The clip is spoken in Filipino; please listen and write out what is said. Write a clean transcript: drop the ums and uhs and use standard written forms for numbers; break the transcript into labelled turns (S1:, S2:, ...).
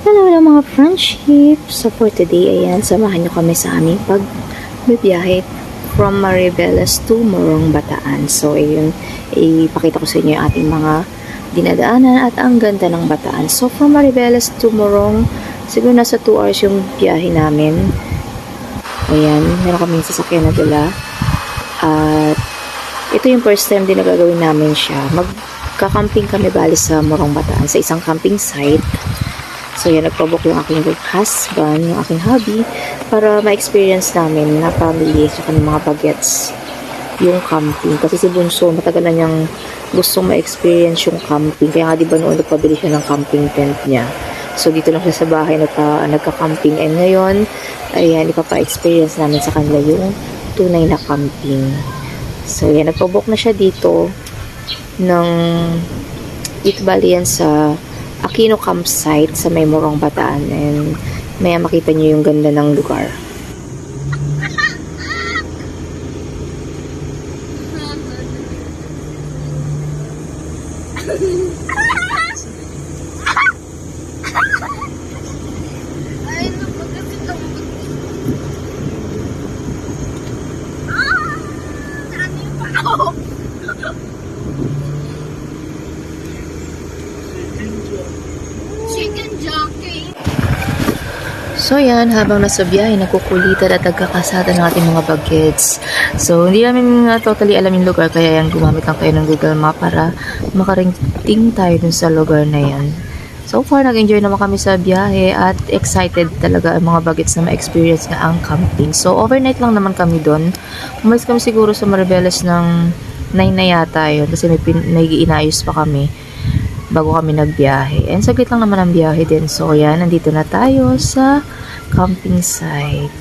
S1: Hello mga friendship! So for today, ayan, samahan nyo kami sa aming pagbibiyahe from Maribeles to Morong Bataan. So ayun, ipakita ko sa inyo yung ating mga dinadaanan at ang ganda ng Bataan. So from Maribeles to Morong, siguro nasa 2 hours yung biyahe namin. Ayan, meron kaming sasakyan na dala. At ito yung first time din na gagawin namin siya. Magkakamping kami bali sa Morong Bataan sa isang camping site. So yan, nagpabook yung aking husband, yung aking hubby, para ma-experience namin na family sa kanyang mga bagets yung camping. Kasi si Bunso, matagal na niyang gustong ma-experience yung camping. Kaya nga diba noon nagpabili siya ng camping tent niya. So dito lang siya sa bahay nagka-camping. And ngayon, ayan, ipapa-experience namin sa kanila yung tunay na camping. So yan, nagpabook na siya dito bali yan sa Aquino campsite sa may Morong Bataan, and maya makita niyo yung ganda ng lugar.
S2: Chicken jockey.
S1: So yan, habang nasa biyahe, nagkukulitan at nagkakasada ng ating mga bagets. So hindi namin totally alam yung lugar, kaya yan, gumamit lang kayo ng Google Map para makarating tayo dun sa lugar na yan. So far, nag-enjoy naman kami sa biyahe at excited talaga ang mga bagets na ma-experience nga ang camping. So overnight lang naman kami dun. Umalis kami siguro sa Maribeles ng 9 na yata yun, kasi may inayos pa kami bago kami nagbiyahe. And saglit lang naman ang biyahe din. So yan, nandito na tayo sa camping site.